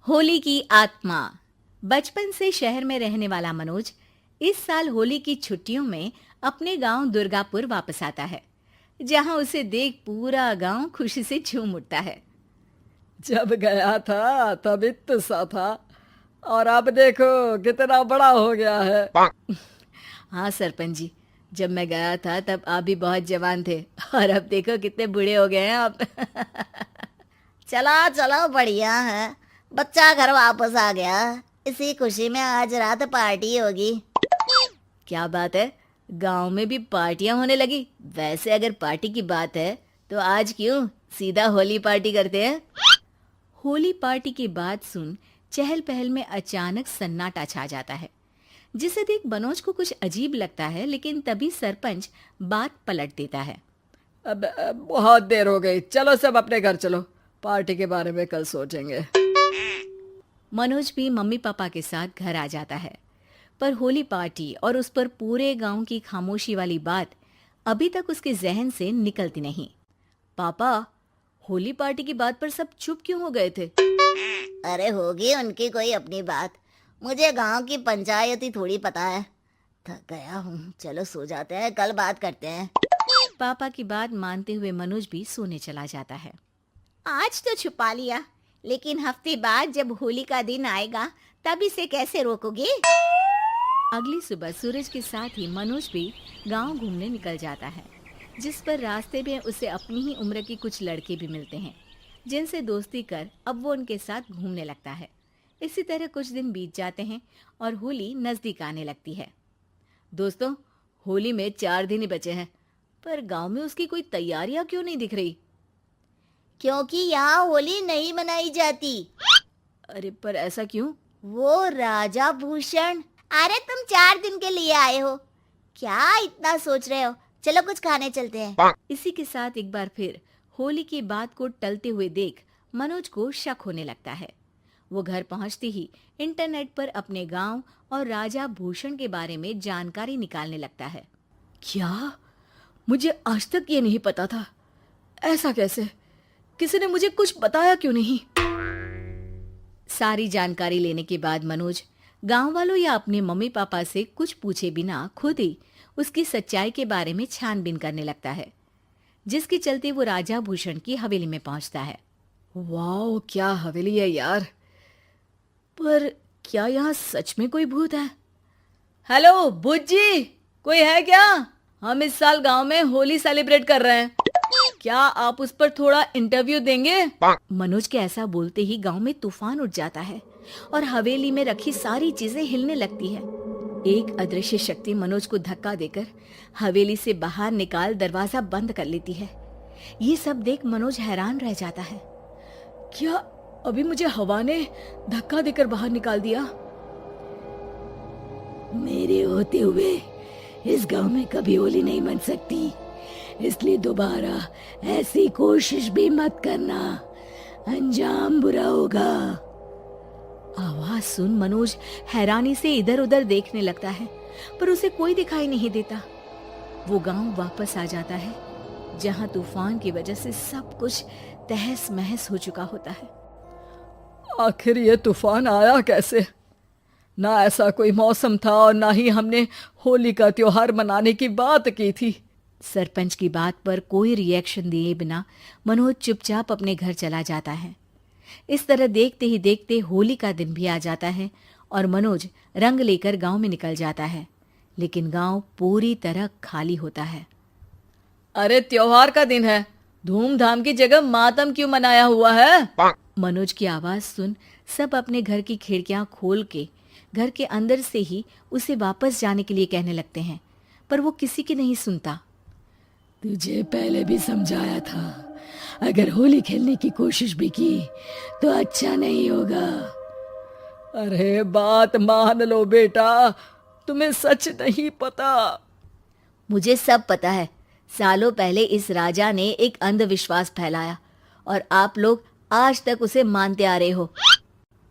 होली की आत्मा। बचपन से शहर में रहने वाला मनोज इस साल होली की छुट्टियों में अपने गांव दुर्गापुर वापस आता है, जहां उसे देख पूरा गांव खुशी से झूम उठता है। जब गया था तब इतना सा था और अब देखो कितना बड़ा हो गया है। हाँ सरपंच जी, जब मैं गया था तब आप भी बहुत जवान थे और अब देखो कितने बूढ़े हो गए हैं आप। चलो चलो बढ़िया है। बच्चा घर वापस आ गया। इसी खुशी में आज रात पार्टी होगी। क्या बात है, गांव में भी पार्टियां होने लगी। वैसे अगर पार्टी की बात है तो आज क्यों सीधा होली पार्टी करते हैं। होली पार्टी की बात सुन चहल पहल में अचानक सन्नाटा छा जाता है, जिसे देख मनोज को कुछ अजीब लगता है, लेकिन तभी सरपंच बात पलट देता है। अब बहुत देर हो गई, चलो सब अपने घर चलो, पार्टी के बारे में कल सोचेंगे। मनोज भी मम्मी पापा के साथ घर आ जाता है, पर होली पार्टी और उस पर पूरे गांव की खामोशी वाली बात अभी तक उसके जहन से निकलती नहीं। पापा, होली पार्टी की बात पर सब चुप क्यों हो गए थे? अरे होगी उनकी कोई अपनी बात। मुझे गांव की पंचायत ही थोड़ी पता है। थक गया हूँ, चलो सो जाते हैं, कल बात करते हैं। पापा की बात मानते हुए मनोज भी सोने चला जाता है। आज तो छुपा लिया, लेकिन हफ्ते बाद जब होली का दिन आएगा तब इसे कैसे रोकोगे? अगली सुबह सूरज के साथ ही मनोज भी गांव घूमने निकल जाता है, जिस पर रास्ते में उसे अपनी ही उम्र के कुछ लड़के भी मिलते हैं, जिनसे दोस्ती कर अब वो उनके साथ घूमने लगता है। इसी तरह कुछ दिन बीत जाते हैं और होली नजदीक आने लगती है। दोस्तों, होली में 4 दिन ही बचे हैं, पर गांव में उसकी कोई तैयारियां क्यों नहीं दिख रही? क्योंकि यहाँ होली नहीं मनाई जाती। अरे पर ऐसा क्यों? वो राजा भूषण। अरे तुम 4 दिन के लिए आए हो, क्या इतना सोच रहे हो? चलो कुछ खाने चलते हैं। इसी के साथ एक बार फिर होली की बात को टलते हुए देख मनोज को शक होने लगता है। वो घर पहुंचते ही इंटरनेट पर अपने गांव और राजा भूषण के बारे में जानकारी निकालने लगता है। क्या? मुझे आज तक ये नहीं पता था। ऐसा कैसे? किसी ने मुझे कुछ बताया क्यों नहीं? सारी जानकारी लेने के बाद मनोज गांव वालों या अपने मम्मी पापा से कुछ पूछे बिना खुद ही उसकी सच्चाई के बारे में छानबीन करने लगता है, जिसके चलते वो राजा भूषण की हवेली में पहुंचता है। वाह, क्या हवेली है यार। पर क्या यहाँ सच में कोई भूत है? हेलो भूत जी, कोई है क्या? हम इस साल गांव में होली सेलिब्रेट कर रहे हैं, क्या आप उस पर थोड़ा इंटरव्यू देंगे? मनोज के ऐसा बोलते ही गांव में तूफान उठ जाता है और हवेली में रखी सारी चीजें हिलने लगती है। एक अदृश्य शक्ति मनोज को धक्का देकर हवेली से बाहर निकाल दरवाजा बंद कर लेती है। ये सब देख मनोज हैरान रह जाता है। क्या अभी मुझे हवा ने धक्का देकर बाहर निकाल दिया? मेरे होते हुए इस गांव में कभी होली नहीं मन सकती, इसलिए दोबारा ऐसी कोशिश भी मत करना, अंजाम बुरा होगा। आवाज सुन मनोज हैरानी से इधर उधर देखने लगता है, पर उसे कोई दिखाई नहीं देता। वो गांव वापस आ जाता है, जहां तूफान की वजह से सब कुछ तहस महस हो चुका होता है। आखिर ये तूफान आया कैसे? ना ऐसा कोई मौसम था और ना ही हमने होली का त्योहार मनाने की बात की थी। सरपंच की बात पर कोई रिएक्शन दिए बिना मनोज चुपचाप अपने घर चला जाता है। इस तरह देखते ही देखते होली का दिन भी आ जाता है और मनोज रंग लेकर गांव में निकल जाता है, लेकिन गांव पूरी तरह खाली होता है। अरे त्योहार का दिन है, धूमधाम की जगह मातम क्यों मनाया हुआ है? मनोज की आवाज सुन सब अपने घर की खिड़कियां खोल के घर के अंदर से ही उसे वापस जाने के लिए कहने लगते हैं, पर वो किसी की नहीं सुनता। तुझे पहले भी समझाया था, अगर होली खेलने की कोशिश भी की तो अच्छा नहीं होगा। अरे बात मान लो बेटा, तुम्हें सच नहीं पता। मुझे सब पता है। सालों पहले इस राजा ने एक अंधविश्वास फैलाया और आप लोग आज तक उसे मानते आ रहे हो।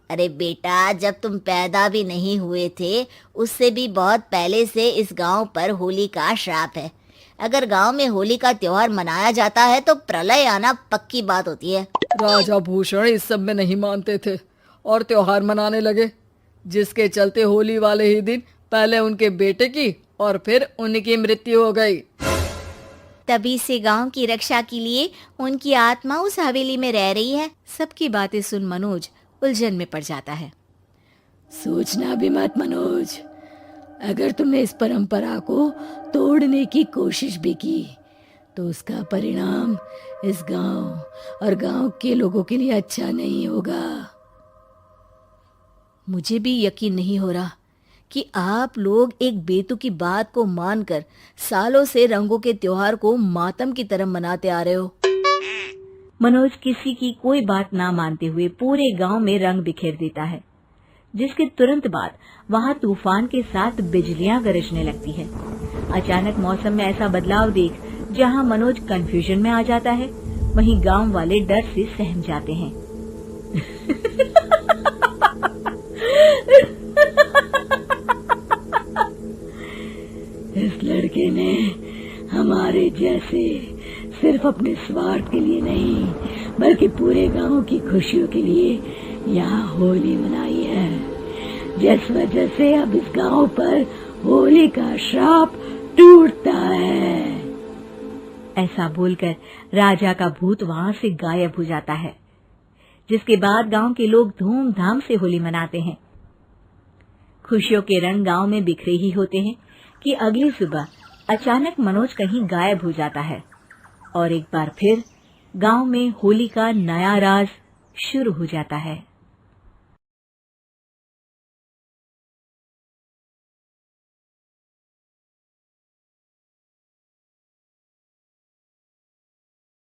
अरे बेटा, जब तुम पैदा भी नहीं हुए थे उससे भी बहुत पहले से इस गांव पर होली का श्राप है। अगर गांव में होली का त्योहार मनाया जाता है तो प्रलय आना पक्की बात होती है। राजा भूषण इस सब में नहीं मानते थे और त्योहार मनाने लगे, जिसके चलते होली वाले ही दिन पहले उनके बेटे की और फिर उनकी मृत्यु हो गई। तभी से गांव की रक्षा के लिए उनकी आत्मा उस हवेली में रह रही है। सबकी बातें सुन मनोज उलझन में पड़ जाता है। सोचना भी मत मनोज, अगर तुमने इस परंपरा को तोड़ने की कोशिश भी की तो उसका परिणाम इस गांव और गांव के लोगों के लिए अच्छा नहीं होगा। मुझे भी यकीन नहीं हो रहा कि आप लोग एक बेतुकी बात को मानकर सालों से रंगों के त्योहार को मातम की तरह मनाते आ रहे हो। मनोज किसी की कोई बात ना मानते हुए पूरे गांव में रंग बिखेर देता है, जिसके तुरंत बाद वहां तूफान के साथ बिजलियां गरजने लगती है। अचानक मौसम में ऐसा बदलाव देख जहां मनोज कंफ्यूजन में आ जाता है, वहीं गांव वाले डर से सहम जाते हैं। इस लड़के ने हमारे जैसे सिर्फ अपने स्वार्थ के लिए नहीं बल्कि पूरे गांव की खुशियों के लिए यहाँ होली मनाई है, जिस वजह से अब इस गांव पर होली का श्राप टूटता है। ऐसा बोलकर राजा का भूत वहां से गायब हो जाता है, जिसके बाद गांव के लोग धूमधाम से होली मनाते हैं। खुशियों के रंग गांव में बिखरे ही होते हैं कि अगली सुबह अचानक मनोज कहीं गायब हो जाता है और एक बार फिर गांव में होली का नया राज शुरू हो जाता है।